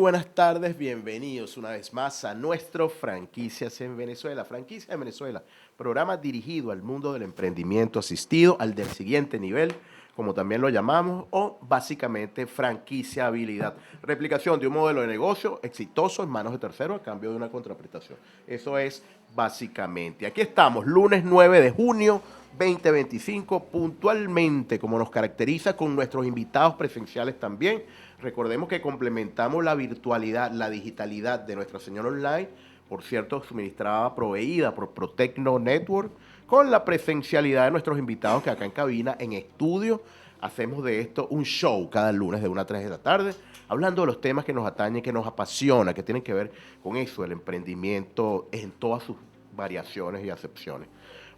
buenas tardes, bienvenidos una vez más a nuestro Franquicias en Venezuela. Franquicia en Venezuela, programa dirigido al mundo del emprendimiento asistido, al del siguiente nivel, como también lo llamamos, o básicamente franquiciabilidad. Replicación de un modelo de negocio exitoso en manos de terceros a cambio de una contraprestación. Eso es básicamente. Aquí estamos, lunes 9 de junio 2025, puntualmente, como nos caracteriza, con nuestros invitados presenciales también. Recordemos que complementamos la virtualidad, la digitalidad de Nuestra Señora Online, por cierto, suministrada, proveída por Protecno Network, con la presencialidad de nuestros invitados que acá en cabina, en estudio, hacemos de esto un show cada lunes de 1 a 3 de la tarde, hablando de los temas que nos atañen, que nos apasiona, que tienen que ver con eso, el emprendimiento en todas sus variaciones y acepciones.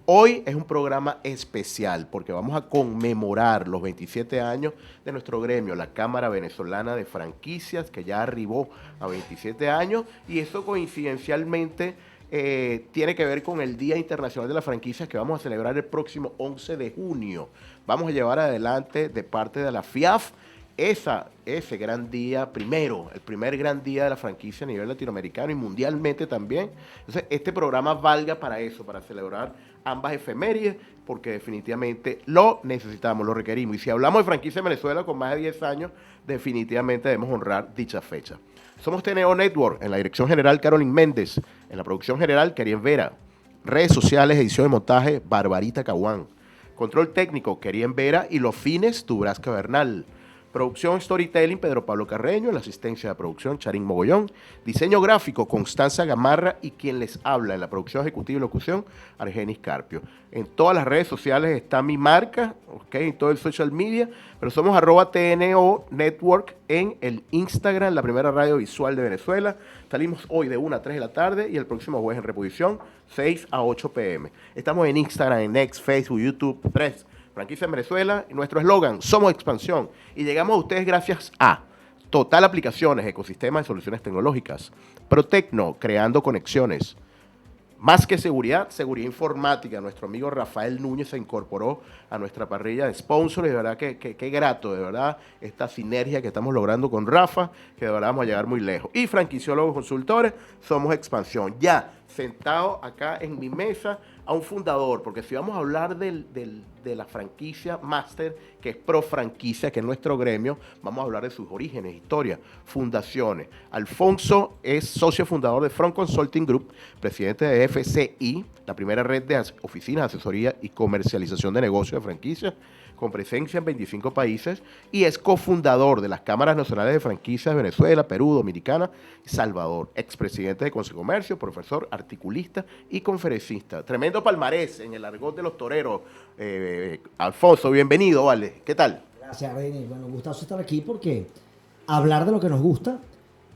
Hoy es un programa especial porque vamos a conmemorar los 27 años de nuestro gremio, la Cámara Venezolana de Franquicias, que ya arribó a 27 años, y eso coincidencialmente tiene que ver con el Día Internacional de las Franquicias que vamos a celebrar el próximo 11 de junio. Vamos a llevar adelante de parte de la FIAF ese gran día, el primer gran día de la franquicia a nivel latinoamericano y mundialmente también. Entonces, este programa valga para eso, para celebrar ambas efemérides, porque definitivamente lo necesitamos, lo requerimos. Y si hablamos de franquicia en Venezuela con más de 10 años, definitivamente debemos honrar dicha fecha. Somos TNO Network, en la dirección general Carolyn Méndez, en la producción general Kerien Vera, redes sociales, edición y montaje Barbarita Caguán, control técnico Kerien Vera y los fines Tubrasca Bernal. Producción Storytelling, Pedro Pablo Carreño, en la asistencia de producción, Charín Mogollón. Diseño gráfico, Constanza Gamarra y quien les habla en la producción ejecutiva y locución, Argenis Carpio. En todas las redes sociales está mi marca, ¿okay? En todo el social media, pero somos @TNO Network en el Instagram, la primera radio visual de Venezuela. Salimos hoy de 1 a 3 de la tarde y el próximo jueves en reposición, 6 a 8 p.m. Estamos en Instagram, en X, Facebook, YouTube, Threads. Franquicia en Venezuela, y nuestro eslogan, somos expansión, y llegamos a ustedes gracias a Total Aplicaciones, ecosistema de soluciones tecnológicas, Protecno, creando conexiones, Más que seguridad, seguridad informática. Nuestro amigo Rafael Núñez se incorporó a nuestra parrilla de sponsors, y de verdad que grato, de verdad, esta sinergia que estamos logrando con Rafa, que de verdad vamos a llegar muy lejos. Y franquiciólogos consultores, somos expansión. Ya sentado acá en mi mesa a un fundador, porque si vamos a hablar de la franquicia Master, que es Pro Franquicia, que es nuestro gremio, vamos a hablar de sus orígenes, historia, fundaciones. Alfonso es socio fundador de Front Consulting Group, presidente de FCI, la primera red de oficinas de asesoría y comercialización de negocios de franquicias, con presencia en 25 países, y es cofundador de las Cámaras Nacionales de Franquicias de Venezuela, Perú, Dominicana y Salvador, expresidente de Consejo de Comercio, profesor, articulista y conferencista. Tremendo palmarés en el argot de los toreros. Alfonso, bienvenido, ¿vale? ¿Qué tal? Gracias, Reni. Bueno, gustazo estar aquí porque hablar de lo que nos gusta,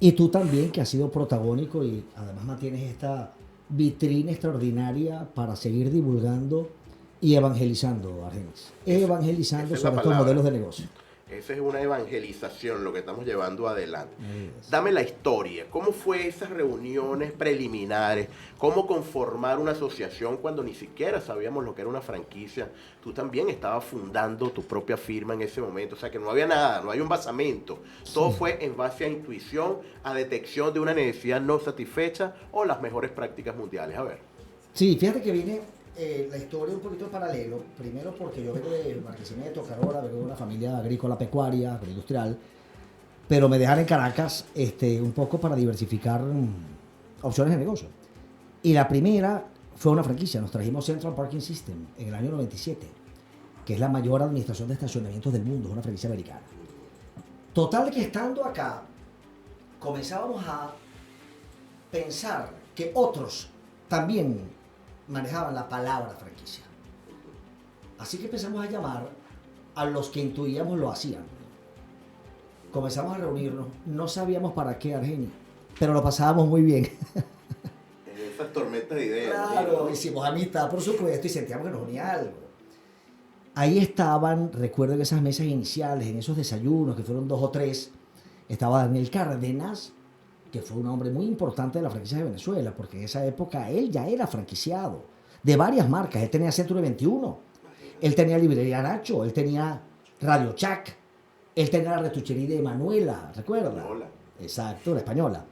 y tú también, que has sido protagónico y además mantienes esta vitrina extraordinaria para seguir divulgando y evangelizando, Argenis. Evangelizando sobre estos modelos de negocio. Esa es una evangelización lo que estamos llevando adelante. Dame la historia. ¿Cómo fue esas reuniones preliminares? ¿Cómo conformar una asociación cuando ni siquiera sabíamos lo que era una franquicia? Tú también estabas fundando tu propia firma en ese momento. O sea que no había nada, no hay un basamento. Todo fue en base a intuición, a detección de una necesidad no satisfecha o las mejores prácticas mundiales. A ver. Sí, fíjate que viene la historia un poquito en paralelo. Primero porque yo vengo de Barquisimeto, Carola, vengo de una familia agrícola, pecuaria, agroindustrial, pero me dejaron en Caracas un poco para diversificar opciones de negocio. Y la primera fue una franquicia. Nos trajimos Central Parking System en el año 97, que es la mayor administración de estacionamientos del mundo, es una franquicia americana. Total que estando acá, comenzábamos a pensar que otros también manejaban la palabra franquicia. Así que empezamos a llamar a los que intuíamos lo hacían. Comenzamos a reunirnos, no sabíamos para qué, Argenis, pero lo pasábamos muy bien. En esas tormentas de ideas. Claro, ¿no? Hicimos amistad, por supuesto, y sentíamos que nos unía algo. Ahí estaban, recuerdo en esas mesas iniciales, en esos desayunos, que fueron 2 o 3, estaba Daniel Cárdenas, que fue un hombre muy importante de la franquicia de Venezuela, porque en esa época él ya era franquiciado de varias marcas. Él tenía Century 21, él tenía Librería Nacho, él tenía Radio Chac, él tenía la retuchería de Manuela, ¿recuerda? exacto, la española.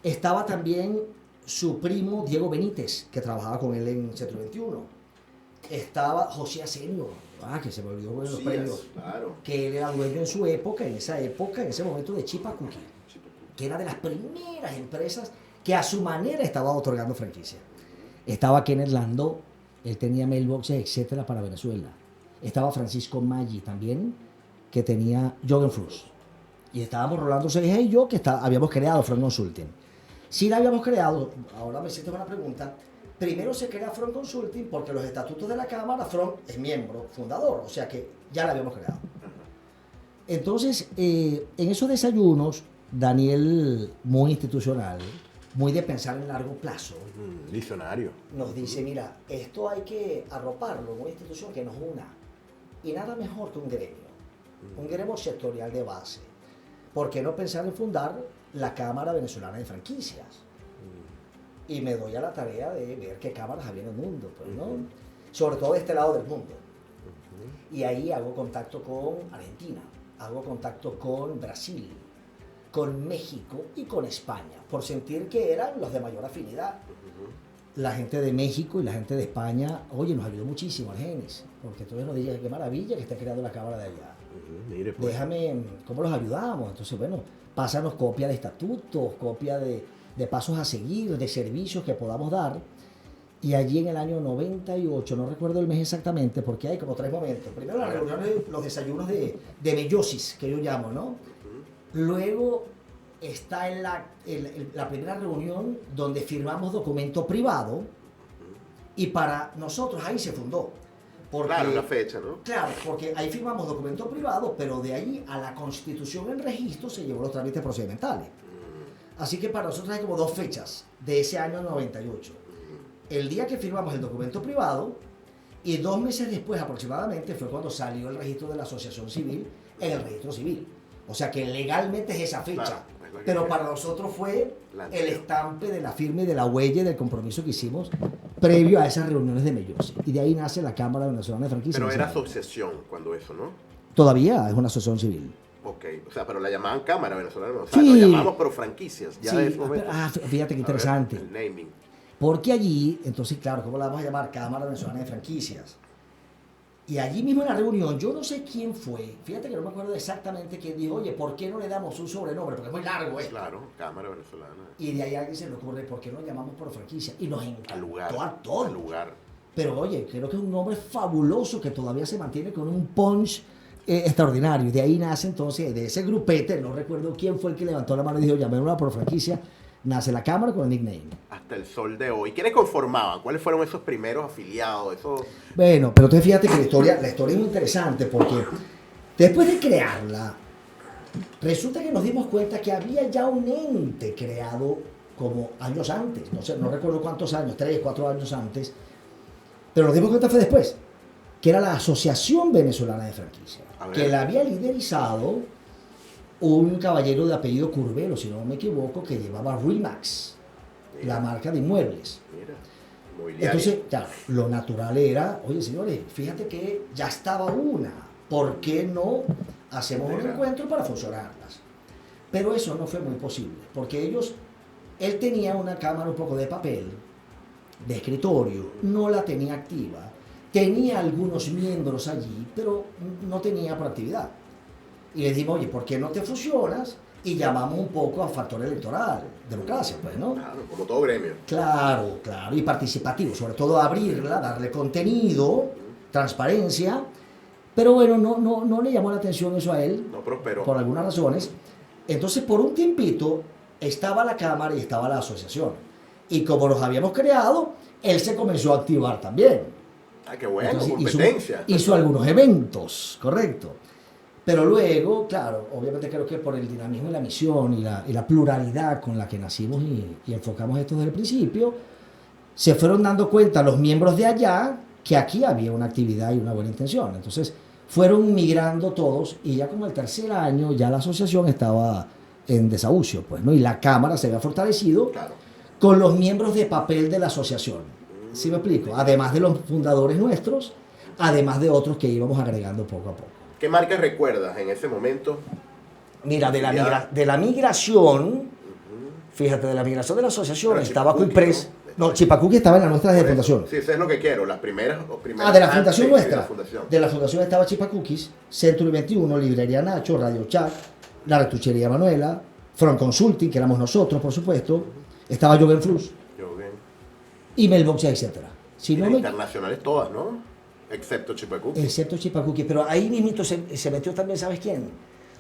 Estaba también su primo Diego Benítez, que trabajaba con él en Centro 21. Estaba José Asenio, que se me olvidó de los Sí, premios, claro. que él era dueño en su época, en ese momento de Chipa Cookie, que era de las primeras empresas que a su manera estaba otorgando franquicia. Estaba Kenneth Landau, él tenía mailboxes, etcétera, para Venezuela. Estaba Francisco Maggi también, que tenía Jorgenfluss. Y estábamos Rolando Cereje y yo, que habíamos creado Front Consulting. Sí la habíamos creado, ahora me siento con la pregunta. Primero se crea Front Consulting porque los estatutos de la Cámara, Front es miembro fundador, o sea que ya la habíamos creado. Entonces, en esos desayunos, Daniel, muy institucional, muy de pensar en largo plazo, Visionario. nos dice, mira, esto hay que arroparlo en una institución que nos una. Y nada mejor que un gremio sectorial de base. ¿Por qué no pensar en fundar la Cámara Venezolana de Franquicias? Y me doy a la tarea de ver qué cámaras había en el mundo, pues, ¿no? Sobre todo de este lado del mundo. Y ahí hago contacto con Argentina, hago contacto con Brasil, con México y con España, por sentir que eran los de mayor afinidad. La gente de México y la gente de España, oye, nos ayudó muchísimo, Argenis, porque entonces nos dije, qué maravilla que esté creando la Cámara de allá. Mire, pues. Déjame, ¿cómo los ayudamos? Entonces, bueno, pásanos copia de estatutos, copia de pasos a seguir, de servicios que podamos dar. Y allí en el año 98, no recuerdo el mes exactamente, porque hay como 3 momentos. Primero las reuniones, los desayunos de meiosis, que yo llamo, ¿no? Luego está en la primera reunión donde firmamos documento privado y para nosotros ahí se fundó. Porque, claro, la fecha, ¿no? Claro, porque ahí firmamos documento privado, pero de ahí a la constitución en registro se llevó los trámites procedimentales. Así que para nosotros hay como 2 fechas de ese año 98. El día que firmamos el documento privado y 2 meses después aproximadamente fue cuando salió el registro de la asociación civil en el registro civil. O sea que legalmente es esa fecha. Claro, pero para nosotros fue el estampe de la firma y de la huella y del compromiso que hicimos previo a esas reuniones de Mellosi. Y de ahí nace la Cámara Venezolana de Franquicias. Pero era asociación cuando eso, ¿no? Todavía es una asociación civil. Ok, o sea, pero la llamaban Cámara Venezolana. O sea, sí. lo llamamos por franquicias. Ya sí. de ese momento. Fíjate qué interesante. A ver, el naming. Porque allí, entonces, claro, ¿cómo la vamos a llamar? Cámara Venezolana de Franquicias. Y allí mismo en la reunión, yo no sé quién fue, fíjate que no me acuerdo exactamente quién dijo, oye, ¿por qué no le damos un sobrenombre? Porque es muy largo esto. Claro, Cámara Venezolana. Y de ahí a alguien se le ocurre, ¿por qué no llamamos por franquicia? Y nos encantó a todos. Al lugar. Pero oye, creo que es un nombre fabuloso que todavía se mantiene con un punch extraordinario. Y de ahí nace entonces, de ese grupete, no recuerdo quién fue el que levantó la mano y dijo, llamémosla por franquicia, nace la Cámara con el nickname. Hasta el sol de hoy. ¿Quiénes conformaban? ¿Cuáles fueron esos primeros afiliados? Bueno, pero entonces fíjate que la historia es muy interesante porque después de crearla, resulta que nos dimos cuenta que había ya un ente creado como años antes, no sé, no recuerdo cuántos años, 3, 4 años antes, pero nos dimos cuenta fue después, que era la Asociación Venezolana de Franquicia, que la había liderizado un caballero de apellido Curbelo, si no me equivoco, que llevaba Remax, la marca de inmuebles. Entonces, claro, lo natural era, oye señores, fíjate que ya estaba una, ¿por qué no hacemos un encuentro para funcionarlas? Pero eso no fue muy posible, porque él tenía una cámara un poco de papel, de escritorio, no la tenía activa, tenía algunos miembros allí, pero no tenía proactividad. Y le dijimos, oye, ¿por qué no te fusionas? Y llamamos un poco a factor electoral, democracia, pues, ¿no? Claro, como todo gremio. Claro, y participativo, sobre todo abrirla, darle contenido, transparencia, pero bueno, no le llamó la atención eso a él. No prosperó. Por algunas razones. Entonces, por un tiempito, estaba la Cámara y estaba la asociación. Y como los habíamos creado, él se comenzó a activar también. Ah, qué bueno, entonces, competencia. Hizo algunos eventos, correcto. Pero luego, claro, obviamente creo que por el dinamismo y la misión y la pluralidad con la que nacimos y enfocamos esto desde el principio, se fueron dando cuenta los miembros de allá que aquí había una actividad y una buena intención. Entonces fueron migrando todos y ya como el tercer año ya la asociación estaba en desahucio, pues, ¿no? Y la Cámara se había fortalecido con los miembros de papel de la asociación. ¿Sí me explico? Además de los fundadores nuestros, además de otros que íbamos agregando poco a poco. ¿Qué marcas recuerdas en ese momento Mira, de la migración, fíjate, de la migración de la asociación Pero estaba Chipacuqui, Quiprés. ¿no? No, Chipacuqui estaba en la nuestra de fundación. Sí, eso es lo que quiero, las primeras Ah, de la fundación antes nuestra. de la fundación. De la fundación estaba Chipacuquis, Century 21, Librería Nacho, Radio Chat, la Retuchería Manuela, Front Consulting, que éramos nosotros, por supuesto. Estaba Joven Flux Yo bien. y Mailbox, etcétera. Si no me, Internacionales todas, ¿no? Excepto Chipacuqui. excepto Chipacuqui, pero ahí mismito se metió también, ¿sabes quién?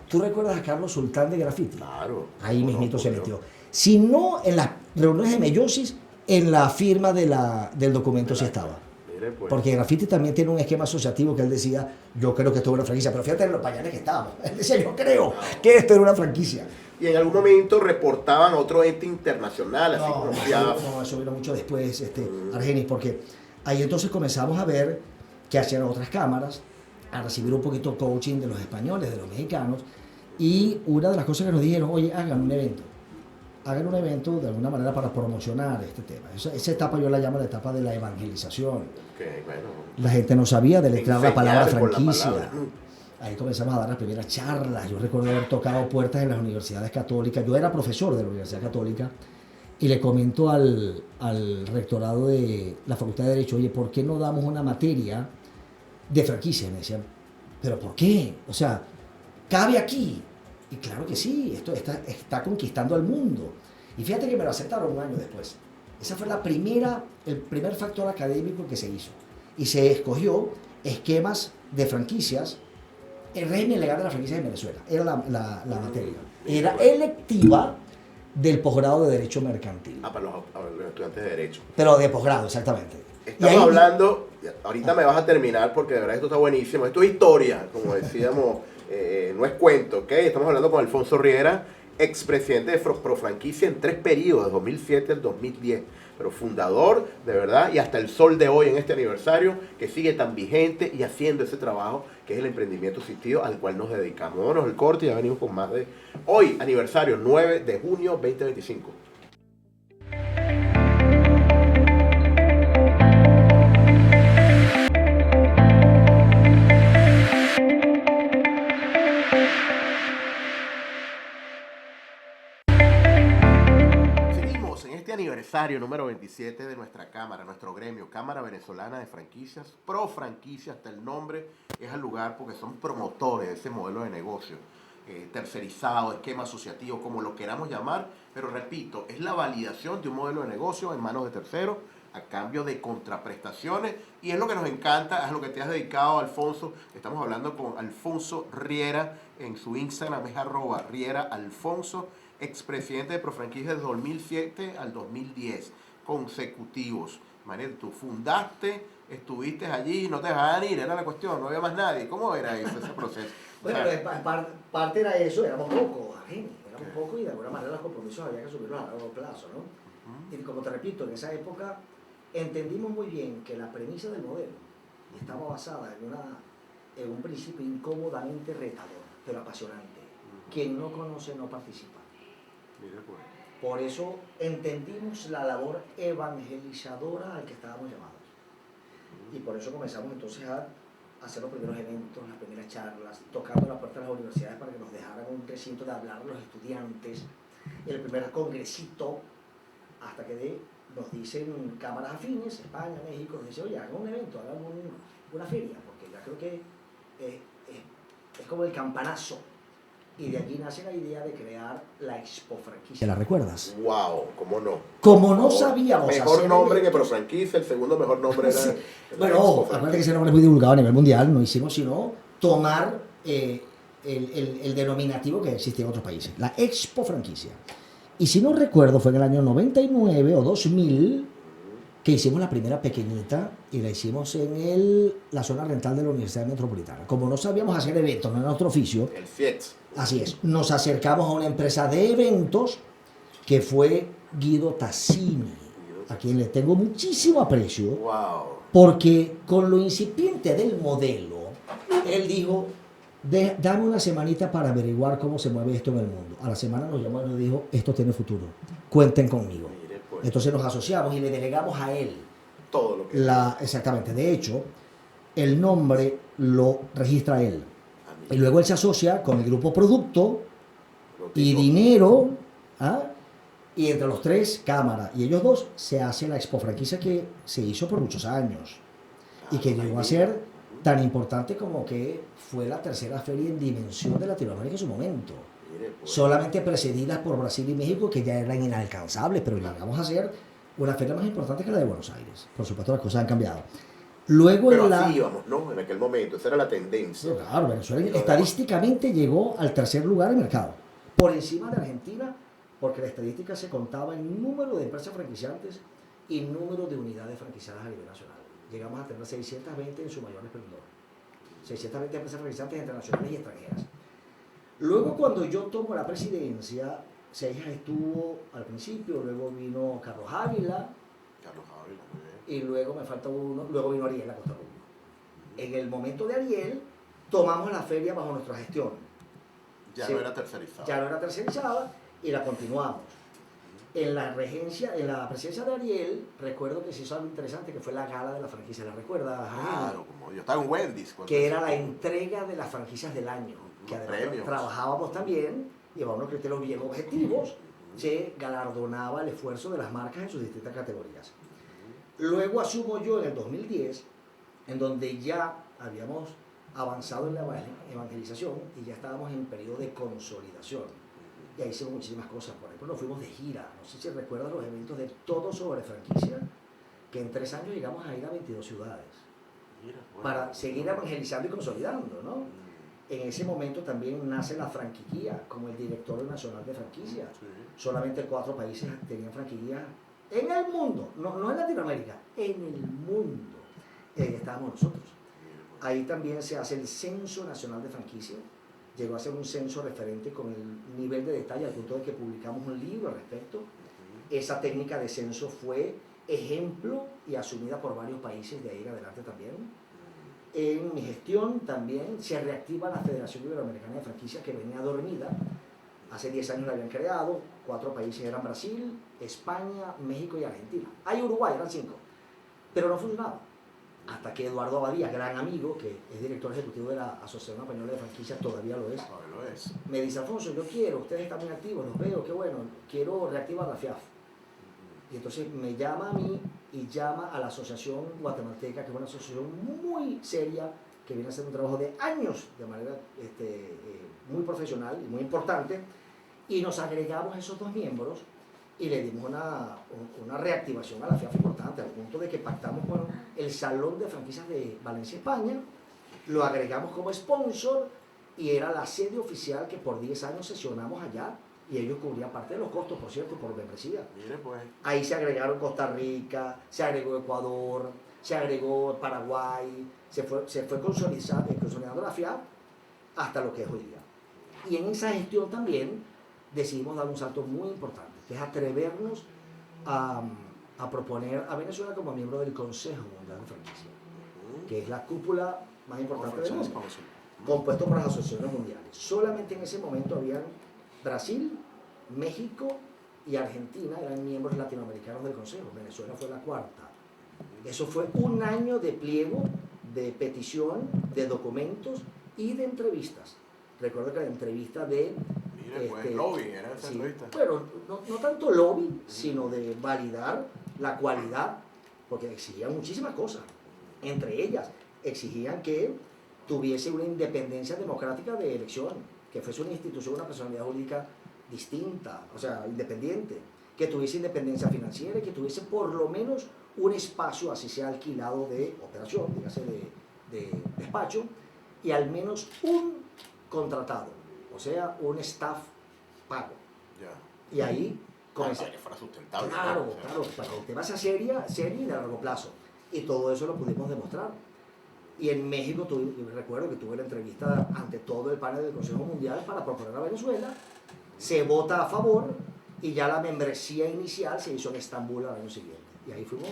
¿Tú recuerdas a Carlos Sultán de Graffiti? Claro. Ahí No, mismito se coño. metió. Si no, en las reuniones de Meiosis, en la firma del documento sí estaba. Mire, pues. Porque Graffiti también tiene un esquema asociativo que él decía, yo creo que esto es una franquicia, pero fíjate en los pañales que estábamos. Él decía, yo creo que esto era una franquicia. Y en algún momento reportaban a otro ente internacional, así como FIAF. No, eso vino mucho después, Argenis, porque ahí entonces comenzamos a ver que hacían otras cámaras, a recibir un poquito coaching de los españoles, de los mexicanos, y una de las cosas que nos dijeron, oye, hagan un evento de alguna manera para promocionar este tema. Esa etapa yo la llamo la etapa de la evangelización. Que, bueno, La gente no sabía deletrear la palabra enseñar con la franquicia. palabra. Ahí comenzamos a dar las primeras charlas. Yo recuerdo haber tocado puertas en las universidades católicas. Yo era profesor de la Universidad Católica y le comento al rectorado de la Facultad de Derecho, oye, ¿por qué no damos una materia de franquicia? Y me decían, ¿pero por qué? O sea, ¿cabe aquí? Y claro que sí, esto está conquistando al mundo. Y fíjate que me lo aceptaron un año después. Esa fue el primer factor académico que se hizo. Y se escogió esquemas de franquicias, el régimen legal de la franquicia de Venezuela. Era la materia. Era electiva del posgrado de Derecho Mercantil. Para los estudiantes de Derecho. Pero de posgrado, exactamente. Estamos hablando, ahorita me vas a terminar porque de verdad esto está buenísimo. Esto es historia, como decíamos, no es cuento, ¿ok? Estamos hablando con Alfonso Riera, expresidente de Profranquicia en 3 periodos, 2007 al 2010. Pero fundador, de verdad, y hasta el sol de hoy en este aniversario, que sigue tan vigente y haciendo ese trabajo que es el emprendimiento asistido al cual nos dedicamos. Vámonos el corte y ya venimos con más de hoy, aniversario 9 de junio 2025. Aniversario número 27 de nuestra cámara, nuestro gremio, Cámara Venezolana de Franquicias, Pro Franquicia, hasta el nombre es al lugar porque son promotores de ese modelo de negocio, tercerizado, esquema asociativo, como lo queramos llamar, pero repito, es la validación de un modelo de negocio en manos de terceros a cambio de contraprestaciones y es lo que nos encanta, es lo que te has dedicado, Alfonso. Estamos hablando con Alfonso Riera, en su Instagram es @RieraAlfonso, expresidente de Profranquicia desde 2007 al 2010, consecutivos. Imagínate, tú fundaste, estuviste allí, no te dejaban ir, era la cuestión, no había más nadie. ¿Cómo era eso, ese proceso? Bueno, parte era eso, éramos pocos, éramos pocos y de alguna manera los compromisos había que asumirlos a largo plazo, ¿no? Y como te repito, en esa época entendimos muy bien que la premisa del modelo estaba basada en un principio incómodamente retador, pero apasionante. Quien no conoce no participa. Por eso entendimos la labor evangelizadora al que estábamos llamados. Y por eso comenzamos entonces a hacer los primeros eventos, las primeras charlas, tocando la puerta de las universidades para que nos dejaran un recinto de hablar a los estudiantes, el primer congresito, hasta que nos dicen cámaras afines, España, México, nos dicen, oye, hagan un evento, hagan una feria, porque ya creo que es como el campanazo. Y de aquí nace la idea de crear la Expo Franquicia. ¿La recuerdas? ¡Wow! ¿Cómo no? Como no sabíamos mejor nombre que Profranquicia, el segundo mejor nombre era... Sí. Bueno, ojo, acuérdate que ese nombre es muy divulgado a nivel mundial, no hicimos sino tomar el denominativo que existía en otros países, la Expo Franquicia. Y si no recuerdo, fue en el año 99 o 2000 que hicimos la primera pequeñita y la hicimos en la zona rental de la Universidad Metropolitana. Como no sabíamos hacer eventos, no era nuestro oficio, el FIETS. Así es, nos acercamos a una empresa de eventos que fue Guido Tassini, a quien le tengo muchísimo aprecio, porque con lo incipiente del modelo, él dijo, dame una semanita para averiguar cómo se mueve esto en el mundo. A la semana nos llamó y nos dijo, esto tiene futuro, cuenten conmigo. Entonces nos asociamos y le delegamos a él todo lo que exactamente. De hecho, el nombre lo registra él. Y luego él se asocia con el grupo producto y dinero, ¿ah? Y entre los tres, cámara y ellos dos, se hace la Expo Franquicia que se hizo por muchos años y que llegó a ser tan importante como que fue la tercera feria en dimensión de Latinoamérica en su momento. Solamente precedidas por Brasil y México, que ya eran inalcanzables, pero llegamos a ser una feria más importante que la de Buenos Aires. Por supuesto, las cosas han cambiado. Luego pero en así íbamos, ¿no? En aquel momento, esa era la tendencia. Claro, Venezuela estadísticamente llegó al tercer lugar en mercado, por encima de Argentina, porque la estadística se contaba en número de empresas franquiciantes y número de unidades franquiciadas a nivel nacional. Llegamos a tener 620 en su mayor esplendor. 620 empresas franquiciantes internacionales y extranjeras. Luego, cuando yo tomo la presidencia, Seijas estuvo al principio, luego vino Carlos Ávila, y luego me falta uno, luego vino Ariel Acosta Rubio. En el momento de Ariel, tomamos la feria bajo nuestra gestión. Ya no era tercerizada. Ya no era tercerizada y la continuamos. En la regencia, en la presidencia de Ariel, recuerdo que se hizo algo interesante, que fue la gala de la franquicia. ¿La recuerdas? Claro, como yo estaba en Wendy's. Que era la entrega de las franquicias del año. Que además trabajábamos también, llevábamos unos criterios bien objetivos, se galardonaba el esfuerzo de las marcas en sus distintas categorías. Luego asumo yo en el 2010, en donde ya habíamos avanzado en la evangelización y ya estábamos en periodo de consolidación. Y ahí hicimos muchísimas cosas. Por ejemplo, nos fuimos de gira. No sé si recuerdan los eventos de Todo sobre Franquicia, que en 3 años llegamos a ir a 22 ciudades. Para seguir evangelizando y consolidando, ¿no? En ese momento también nace la franquicia como el directorio nacional de franquicia. Solamente 4 países tenían franquicia en el mundo, no en Latinoamérica, en el mundo. Y ahí estábamos nosotros. Ahí también se hace el Censo Nacional de Franquicia. Llegó a ser un censo referente con el nivel de detalle al punto de que publicamos un libro al respecto. Esa técnica de censo fue ejemplo y asumida por varios países de ahí en adelante también. En mi gestión también se reactiva la Federación Iberoamericana de Franquicia, que venía dormida. Hace 10 años la habían creado, 4 países eran Brasil, España, México y Argentina. Hay Uruguay, eran 5, pero no funcionaba. Hasta que Eduardo Abadía, gran amigo, que es director ejecutivo de la Asociación Española de Franquicias, todavía lo es, me dice: Alfonso, yo quiero, ustedes están muy activos, los veo, qué bueno, quiero reactivar la FIAF. Y entonces me llama a mí y llama a la Asociación Guatemalteca, que es una asociación muy seria, que viene a hacer un trabajo de años de manera muy profesional y muy importante, y nos agregamos esos 2 miembros y le dimos una reactivación a la FIAF importante, al punto de que pactamos con el Salón de Franquicias de Valencia, España, lo agregamos como sponsor y era la sede oficial que por 10 años sesionamos allá. Y ellos cubrían parte de los costos, por cierto, por membresía. Mire, pues. Ahí se agregaron Costa Rica, se agregó Ecuador, se agregó Paraguay, se fue consolidando la FIAP hasta lo que es hoy día. Y en esa gestión también decidimos dar un salto muy importante, que es atrevernos a proponer a Venezuela como miembro del Consejo Mundial de Franquicia, que es la cúpula más importante del mundo, compuesto por las asociaciones mundiales. Solamente en ese momento habían Brasil, México y Argentina eran miembros latinoamericanos del Consejo. Venezuela fue la 4ª. Eso fue un año de pliego, de petición, de documentos y de entrevistas. Recuerdo que la entrevista de... pues lobby, era esa entrevista. Pero no tanto lobby, sino de validar la cualidad, porque exigían muchísimas cosas. Entre ellas, exigían que tuviese una independencia democrática de elección, que fuese una institución, una personalidad jurídica distinta, o sea, independiente, que tuviese independencia financiera y que tuviese por lo menos un espacio, así sea alquilado de operación, dígase de despacho, y al menos un contratado, o sea, un staff pago. Ya. Y ahí comenzó. Para que fuera sustentable. Claro, claro, para que el tema sea serio y de largo plazo. Y todo eso lo pudimos demostrar. Y en México, recuerdo que tuve la entrevista ante todo el panel del Consejo Mundial para proponer a Venezuela, se vota a favor y ya la membresía inicial se hizo en Estambul al año siguiente. Y ahí fuimos.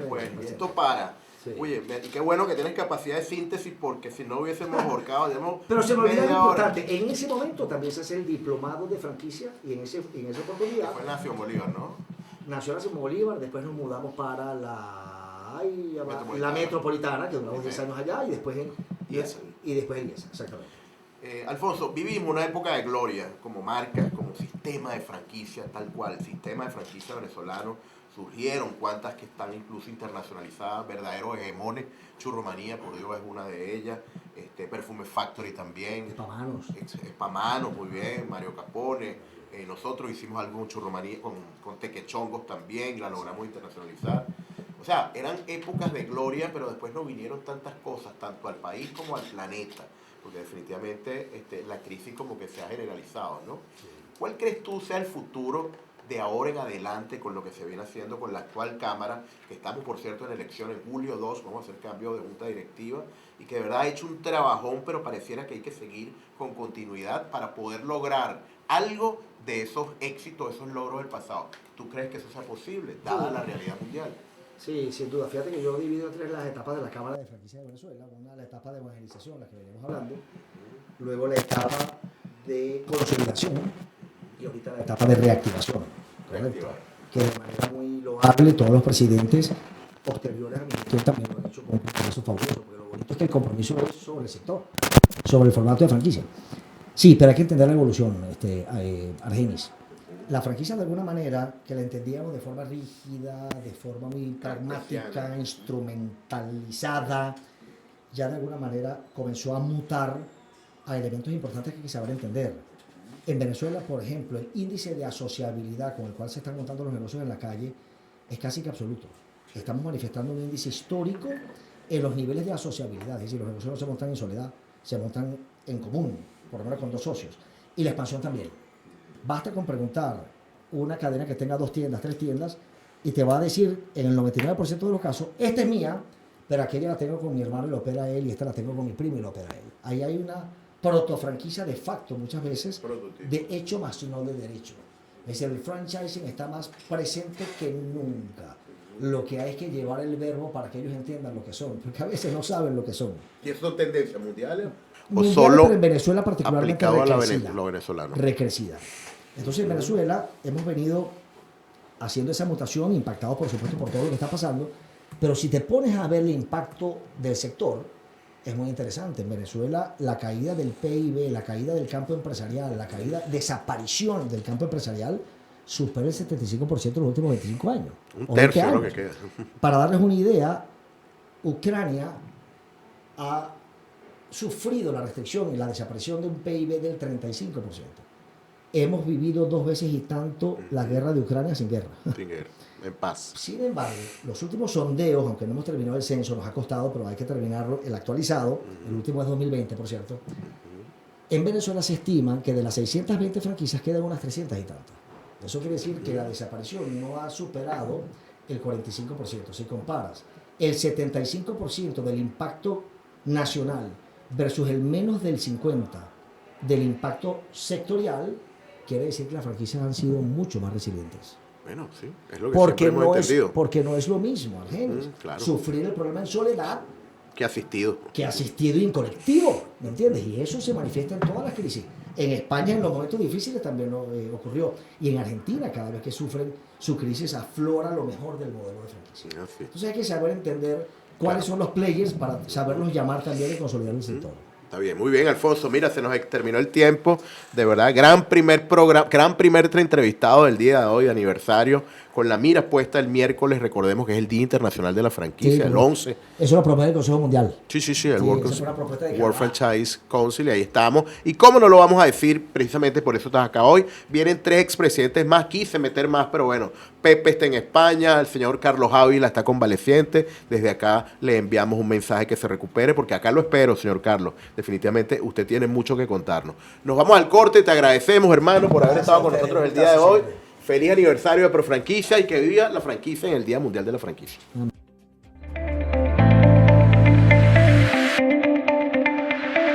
Pues, esto para. Sí. Oye, qué bueno que tienes capacidad de síntesis, porque si no hubiésemos ahorcado, pero se me olvidó lo importante, en ese momento también se hace el diplomado de franquicia y en esa oportunidad. Fue Nació Bolívar, ¿no? Nació Nación Bolívar, después nos mudamos para la metropolitana, que duramos 10 años allá, y después en IESA, exactamente. Alfonso, vivimos una época de gloria como marca, como sistema de franquicia, tal cual, el sistema de franquicia venezolano. Surgieron cuantas que están incluso internacionalizadas, verdaderos hegemones. Churromanía, por Dios, es una de ellas. Perfume Factory también. Espamanos, muy bien. Mario Capone. Nosotros hicimos algo con Churromanía, con Tequechongos también, la logramos internacionalizar. O sea, eran épocas de gloria, pero después no vinieron tantas cosas, tanto al país como al planeta. Porque definitivamente la crisis como que se ha generalizado, ¿no? ¿Cuál crees tú sea el futuro de ahora en adelante con lo que se viene haciendo con la actual Cámara, que estamos, por cierto, en elección en julio 2, vamos a hacer cambio de junta directiva, y que de verdad ha hecho un trabajón, pero pareciera que hay que seguir con continuidad para poder lograr algo de esos éxitos, esos logros del pasado? ¿Tú crees que eso sea posible, dada la realidad mundial? Sí, sin duda. Fíjate que yo divido en tres las etapas de la Cámara de Franquicia de Venezuela. Una, la etapa de evangelización, la que veníamos hablando. Luego la etapa de consolidación. Y ahorita la etapa de reactivación. Correcto. Que de manera muy loable todos los presidentes posteriores a mi gestión también lo han hecho con un compromiso fabuloso. Porque lo bonito es que el compromiso es sobre el sector, sobre el formato de franquicia. Sí, pero hay que entender la evolución, Argenis. La franquicia, de alguna manera, que la entendíamos de forma rígida, de forma muy pragmática, instrumentalizada, ya de alguna manera comenzó a mutar a elementos importantes que hay que saber entender. En Venezuela, por ejemplo, el índice de asociabilidad con el cual se están montando los negocios en la calle es casi que absoluto. Estamos manifestando un índice histórico en los niveles de asociabilidad, es decir, los negocios no se montan en soledad, se montan en común, por lo menos con dos socios. Y la expansión también. Basta con preguntar una cadena que tenga 2 tiendas, 3 tiendas, y te va a decir, en el 99% de los casos, esta es mía, pero aquella la tengo con mi hermano y lo opera él, y esta la tengo con mi primo y lo opera él. Ahí hay una protofranquicia de facto, muchas veces, de hecho más no de derecho. Es decir, el franchising está más presente que nunca. Lo que hay es que llevar el verbo para que ellos entiendan lo que son, porque a veces no saben lo que son. ¿Y eso son tendencias mundiales? Mundial, solo pero en Venezuela particularmente aplicado a lo venezolano. Recrecida. Entonces en Venezuela hemos venido haciendo esa mutación, impactados por supuesto por todo lo que está pasando, pero si te pones a ver el impacto del sector, es muy interesante. En Venezuela la caída del PIB, la caída del campo empresarial, la desaparición del campo empresarial supera el 75% en los últimos 25 años. Un tercio de lo que queda. Para darles una idea, Ucrania ha sufrido la restricción y la desaparición de un PIB del 35%. Hemos vivido 2 veces y tanto la guerra de Ucrania sin guerra. Sin guerra, en paz. Sin embargo, los últimos sondeos, aunque no hemos terminado el censo, nos ha costado, pero hay que terminarlo, el actualizado, el último es 2020, por cierto. En Venezuela se estima que de las 620 franquicias quedan unas 300 y tantas. Eso quiere decir que la desaparición no ha superado el 45%. Si comparas el 75% del impacto nacional versus el menos del 50% del impacto sectorial, quiere decir que las franquicias han sido mucho más resilientes. Bueno, sí, es lo que siempre hemos entendido. Porque no es lo mismo, Argenis, claro. Sufrir el problema en soledad que asistido y en colectivo, ¿me entiendes? Y eso se manifiesta en todas las crisis. En España en los momentos difíciles también ocurrió, y en Argentina cada vez que sufren su crisis aflora lo mejor del modelo de franquicia. Sí. Entonces hay que saber entender cuáles son los players para saberlos llamar también y consolidar el sector. Está bien, muy bien, Alfonso. Mira, se nos terminó el tiempo. De verdad, gran primer entrevistado del día de hoy, de aniversario, con la mira puesta el miércoles. Recordemos que es el Día Internacional de la Franquicia, sí, el 11. Eso es una propuesta del Consejo Mundial. Sí, el World Franchise Council, y ahí estamos. Y cómo no lo vamos a decir, precisamente por eso estás acá hoy. Vienen 3 expresidentes más, quise meter más, pero bueno, Pepe está en España, el señor Carlos Ávila está convaleciente. Desde acá le enviamos un mensaje que se recupere, porque acá lo espero, señor Carlos. Definitivamente usted tiene mucho que contarnos. Nos vamos al corte, te agradecemos, hermano, por haber estado con nosotros el día de hoy. Feliz aniversario de Profranquicia y que viva la franquicia en el Día Mundial de la Franquicia.